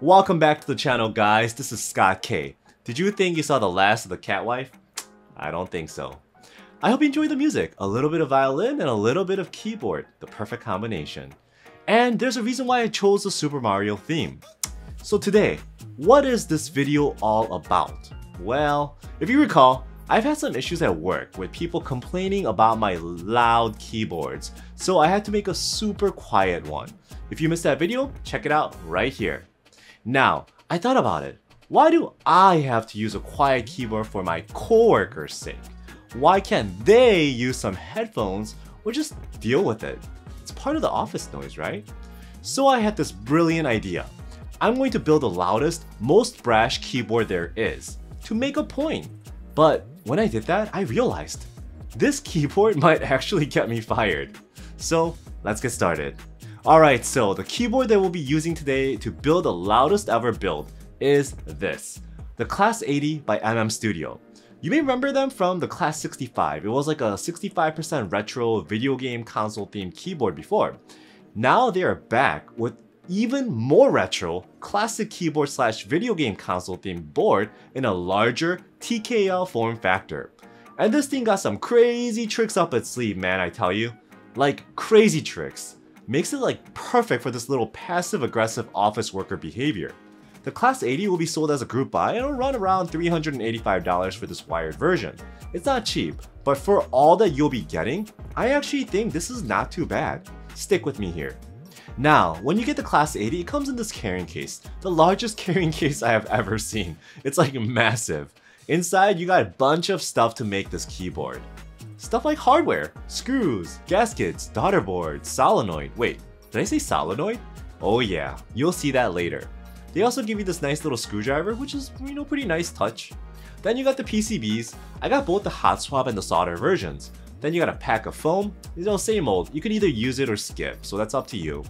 Welcome back to the channel, guys. This is Scott K. Did you think you saw the last of the cat wife? I don't think so. I hope you enjoy the music. A little bit of violin and a little bit of keyboard. The perfect combination. And there's a reason why I chose the Super Mario theme. So today, what is this video all about? Well, if you recall, I've had some issues at work with people complaining about my loud keyboards, so I had to make a super quiet one. If you missed that video, check it out right here. Now, I thought about it. Why do I have to use a quiet keyboard for my coworkers' sake? Why can't they use some headphones or just deal with it? It's part of the office noise, right? So I had this brilliant idea. I'm going to build the loudest, most brash keyboard there is to make a point. But when I did that, I realized this keyboard might actually get me fired. So let's get started. Alright, so the keyboard that we'll be using today to build the loudest ever build is this, the Class 80 by Studio. You may remember them from the Class 65. It was like a 65% retro video game console themed keyboard before. Now they are back with even more retro classic keyboard slash video game console themed board in a larger TKL form factor. And this thing got some crazy tricks up its sleeve, man, I tell you. Like crazy tricks. Makes it like perfect for this little passive aggressive office worker behavior. The Class 80 will be sold as a group buy and it'll run around $385 for this wired version. It's not cheap, but for all that you'll be getting, I actually think this is not too bad. Stick with me here. Now, when you get the Class 80, it comes in this carrying case. The largest carrying case I have ever seen. It's like massive. Inside, you got a bunch of stuff to make this keyboard. Stuff like hardware, screws, gaskets, daughter boards, solenoid. Wait, did I say solenoid? Oh yeah, you'll see that later. They also give you this nice little screwdriver, which is, pretty nice touch. Then you got the PCBs. I got both the hot swap and the solder versions. Then you got a pack of foam, same old. You can either use it or skip, so that's up to you.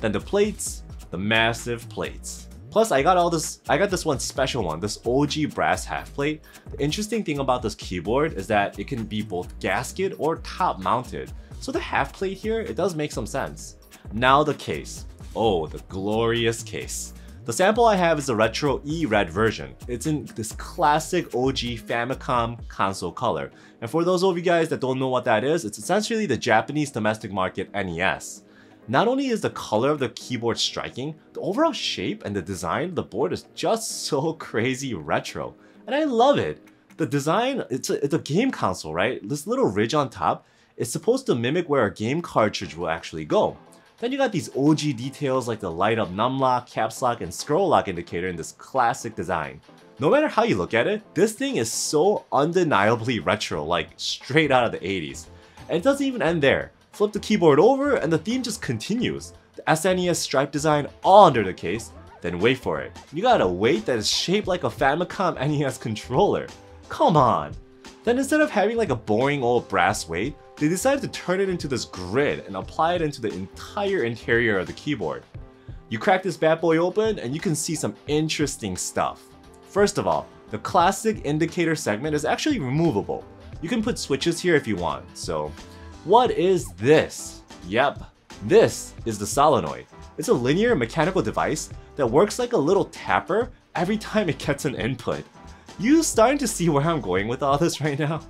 Then the plates, the massive plates. Plus I got this one special one, this OG brass half plate. The interesting thing about this keyboard is that it can be both gasket or top mounted. So the half plate here, it does make some sense. Now the case. Oh, the glorious case. The sample I have is the retro E-Red version. It's in this classic OG Famicom console color. And for those of you guys that don't know what that is, it's essentially the Japanese domestic market NES. Not only is the color of the keyboard striking, the overall shape and the design of the board is just so crazy retro. And I love it. The design, it's a game console, right? This little ridge on top is supposed to mimic where a game cartridge will actually go. Then you got these OG details like the light up numlock, caps lock, and scroll lock indicator in this classic design. No matter how you look at it, this thing is so undeniably retro, like straight out of the 80s. And it doesn't even end there. Flip the keyboard over and the theme just continues. The SNES stripe design all under the case, then wait for it. You got a weight that is shaped like a Famicom NES controller. Come on! Then instead of having like a boring old brass weight, they decided to turn it into this grid and apply it into the entire interior of the keyboard. You crack this bad boy open and you can see some interesting stuff. First of all, the classic indicator segment is actually removable. You can put switches here if you want. So, what is this? Yep, this is the solenoid. It's a linear mechanical device that works like a little tapper every time it gets an input. You starting to see where I'm going with all this right now?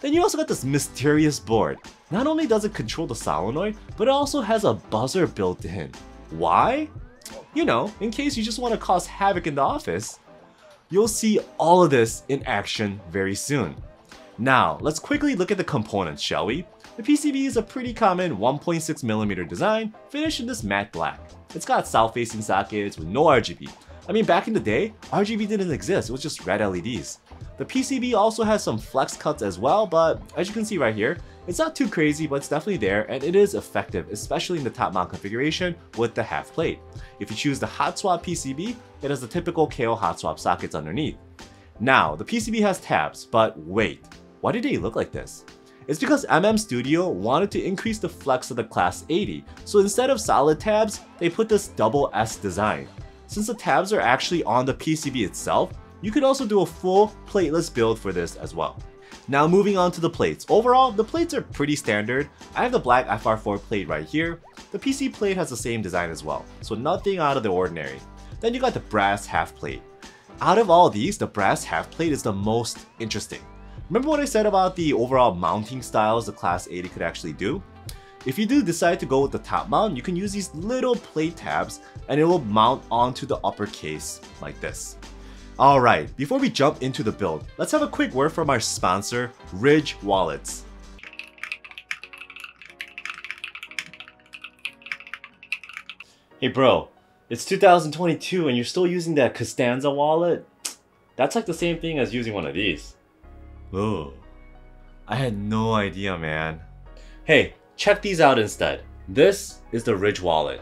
Then you also got this mysterious board. Not only does it control the solenoid, but it also has a buzzer built in. Why? In case you just want to cause havoc in the office. You'll see all of this in action very soon. Now, let's quickly look at the components, shall we? The PCB is a pretty common 1.6mm design, finished in this matte black. It's got south-facing sockets with no RGB. Back in the day, RGB didn't exist, it was just red LEDs. The PCB also has some flex cuts as well, but as you can see right here, it's not too crazy, but it's definitely there and it is effective, especially in the top mount configuration with the half plate. If you choose the hot swap PCB, it has the typical Kailh hot swap sockets underneath. Now, the PCB has tabs, but wait, why do they look like this? It's because Studio wanted to increase the flex of the Class 80, so instead of solid tabs, they put this double S design. Since the tabs are actually on the PCB itself, you could also do a full plateless build for this as well. Now moving on to the plates. Overall, the plates are pretty standard. I have the black FR4 plate right here. The PC plate has the same design as well, so nothing out of the ordinary. Then you got the brass half plate. Out of all these, the brass half plate is the most interesting. Remember what I said about the overall mounting styles the Class 80 could actually do? If you do decide to go with the top mount, you can use these little plate tabs and it will mount onto the upper case like this. Alright, before we jump into the build, let's have a quick word from our sponsor, Ridge Wallets. Hey bro, it's 2022 and you're still using that Costanza wallet? That's like the same thing as using one of these. Oh, I had no idea, man. Hey, check these out instead. This is the Ridge wallet.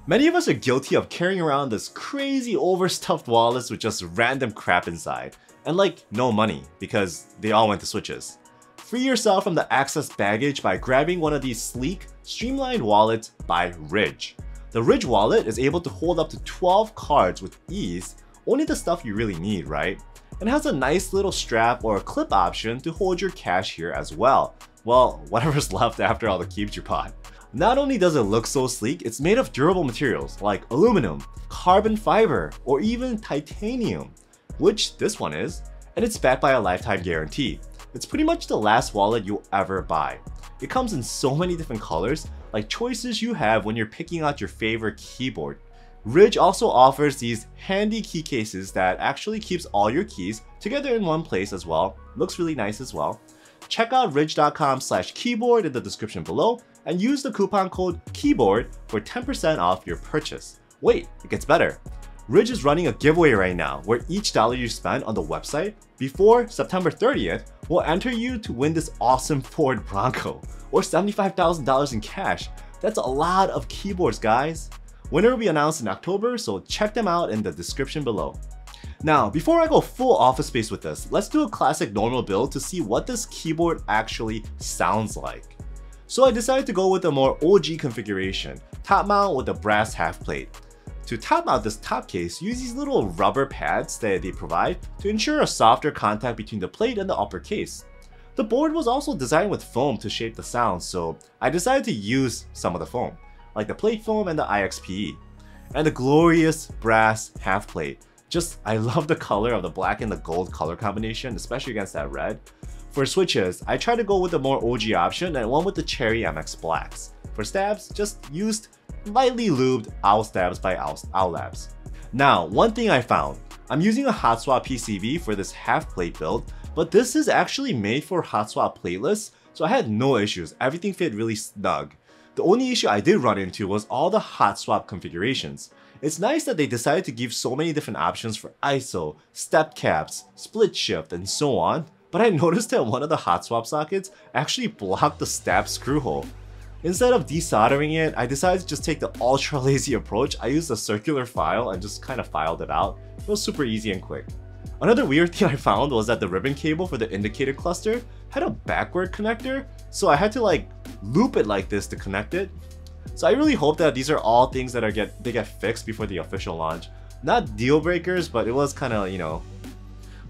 Many of us are guilty of carrying around this crazy overstuffed wallets with just random crap inside, and like no money, because they all went to switches. Free yourself from the excess baggage by grabbing one of these sleek, streamlined wallets by Ridge. The Ridge wallet is able to hold up to 12 cards with ease, only the stuff you really need, right? And has a nice little strap or a clip option to hold your cash here as well. Well, whatever's left after all the keeps you bought. Not only does it look so sleek, it's made of durable materials like aluminum, carbon fiber, or even titanium, which this one is, and it's backed by a lifetime guarantee. It's pretty much the last wallet you'll ever buy. It comes in so many different colors, like choices you have when you're picking out your favorite keyboard. Ridge also offers these handy key cases that actually keeps all your keys together in one place as well. Looks really nice as well. Check out ridge.com/keyboard in the description below and use the coupon code KEYBOARD for 10% off your purchase. Wait, it gets better. Ridge is running a giveaway right now where each dollar you spend on the website before September 30th will enter you to win this awesome Ford Bronco or $75,000 in cash. That's a lot of keyboards, guys. Winner will be announced in October, so check them out in the description below. Now, before I go full Office Space with this, let's do a classic normal build to see what this keyboard actually sounds like. So I decided to go with a more OG configuration, top mount with a brass half plate. To top mount this top case, use these little rubber pads that they provide to ensure a softer contact between the plate and the upper case. The board was also designed with foam to shape the sound, so I decided to use some of the foam, like the plate foam and the IXPE. And the glorious brass half plate. I love the color of the black and the gold color combination, especially against that red. For switches, I tried to go with a more OG option and went with the Cherry MX Blacks. For stabs, just used lightly lubed Owlstabs by Owlabs. Now, one thing I found, I'm using a hot swap PCB for this half plate build, but this is actually made for hot swap playlists, so I had no issues, everything fit really snug. The only issue I did run into was all the hot swap configurations. It's nice that they decided to give so many different options for ISO, step caps, split shift, and so on, but I noticed that one of the hot swap sockets actually blocked the stab screw hole. Instead of desoldering it, I decided to just take the ultra lazy approach. I used a circular file and just kind of filed it out. It was super easy and quick. Another weird thing I found was that the ribbon cable for the indicator cluster had a backward connector, so I had to like loop it like this to connect it. So I really hope that these are all things that they get fixed before the official launch. Not deal breakers, but it was kind of, you know.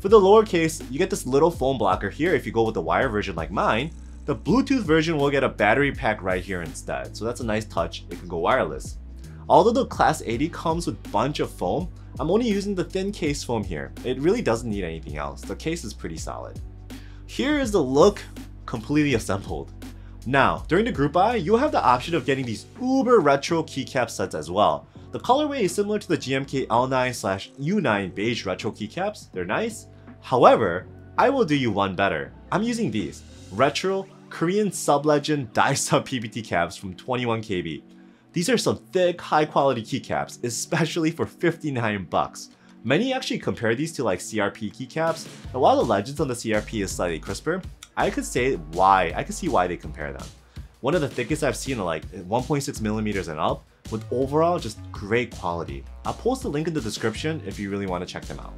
For the lower case, you get this little foam blocker here if you go with the wire version like mine. The Bluetooth version will get a battery pack right here instead, so that's a nice touch. It can go wireless. Although the Class 80 comes with a bunch of foam, I'm only using the thin case foam here. It really doesn't need anything else. The case is pretty solid. Here is the look completely assembled. Now, during the group buy, you'll have the option of getting these uber retro keycap sets as well. The colorway is similar to the GMK L9/U9 beige retro keycaps. They're nice. However, I will do you one better. I'm using these retro Korean sub-legend Dye Sub PBT caps from 21 KB. These are some thick, high-quality keycaps, especially for 59 bucks. Many actually compare these to like CRP keycaps, and while the legends on the CRP is slightly crisper, I could see why they compare them. One of the thickest I've seen are like 1.6mm and up, with overall just great quality. I'll post a link in the description if you really want to check them out.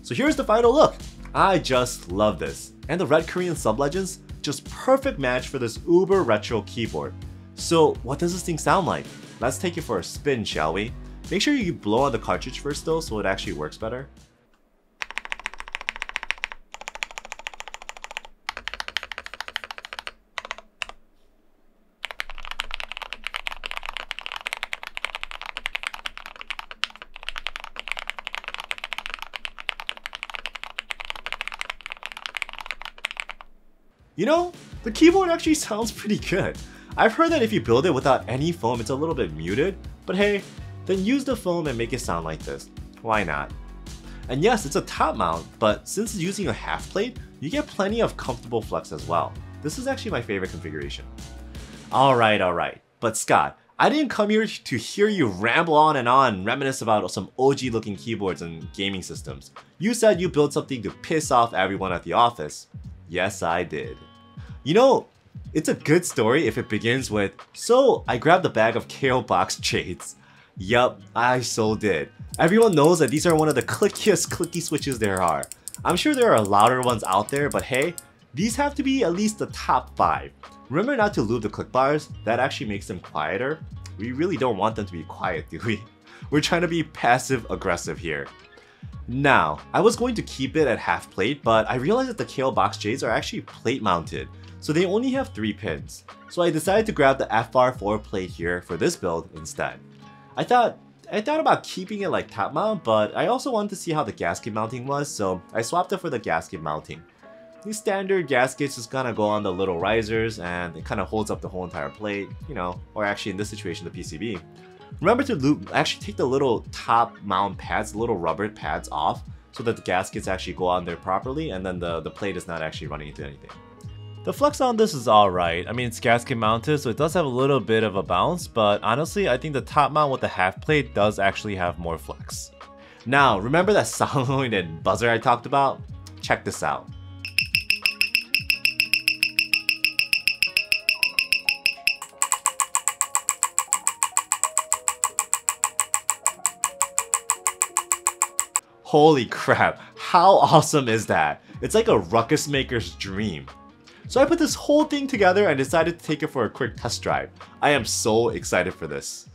So here's the final look. I just love this. And the red Korean sub-legends, just perfect match for this uber retro keyboard. So what does this thing sound like? Let's take it for a spin, shall we? Make sure you blow on the cartridge first though, so it actually works better. You know, the keyboard actually sounds pretty good. I've heard that if you build it without any foam, it's a little bit muted, but hey, then use the foam and make it sound like this. Why not? And yes, it's a top mount, but since it's using a half plate, you get plenty of comfortable flex as well. This is actually my favorite configuration. Alright, but Scott, I didn't come here to hear you ramble on and reminisce about some OG looking keyboards and gaming systems. You said you built something to piss off everyone at the office. Yes, I did. You know, it's a good story if it begins with, so I grabbed a bag of Kailh box Jades. Yup, I so did. Everyone knows that these are one of the clickiest clicky switches there are. I'm sure there are louder ones out there, but hey, these have to be at least the top 5. Remember not to lube the click bars, that actually makes them quieter. We really don't want them to be quiet, do we? We're trying to be passive aggressive here. Now, I was going to keep it at half plate, but I realized that the Kailh box Jades are actually plate mounted, so they only have 3 pins. So I decided to grab the FR4 plate here for this build instead. I thought about keeping it like top mount, but I also wanted to see how the gasket mounting was, so I swapped it for the gasket mounting. These standard gaskets just kind of go on the little risers and it kind of holds up the whole entire plate, you know, or actually in this situation the PCB. Remember to actually take the little top mount pads, the little rubber pads off so that the gaskets actually go on there properly and then the plate is not actually running into anything. The flex on this is alright. I mean, it's gasket mounted, so it does have a little bit of a bounce, but honestly, I think the top mount with the half plate does actually have more flex. Now, remember that Solenoided Buzzer I talked about? Check this out. Holy crap, how awesome is that? It's like a ruckus maker's dream. So I put this whole thing together and decided to take it for a quick test drive. I am so excited for this.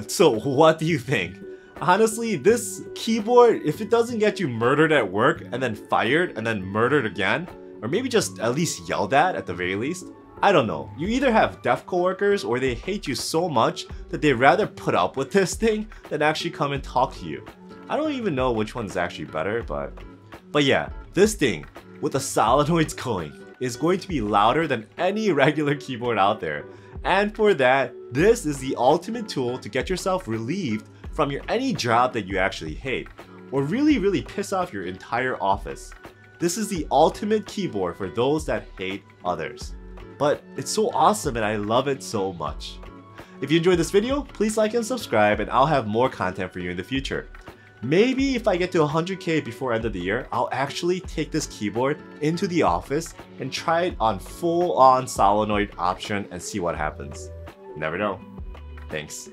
So what do you think? Honestly, this keyboard, if it doesn't get you murdered at work and then fired and then murdered again, or maybe just at least yelled at the very least, I don't know. You either have deaf coworkers or they hate you so much that they'd rather put up with this thing than actually come and talk to you. I don't even know which one's actually better, but yeah, this thing with the solenoids going is going to be louder than any regular keyboard out there. And for that, this is the ultimate tool to get yourself relieved from any job that you actually hate, or really piss off your entire office. This is the ultimate keyboard for those that hate others. But it's so awesome and I love it so much. If you enjoyed this video, please like and subscribe and I'll have more content for you in the future. Maybe if I get to 100k before end of the year, I'll actually take this keyboard into the office and try it on full-on solenoid option and see what happens. Never know. Thanks.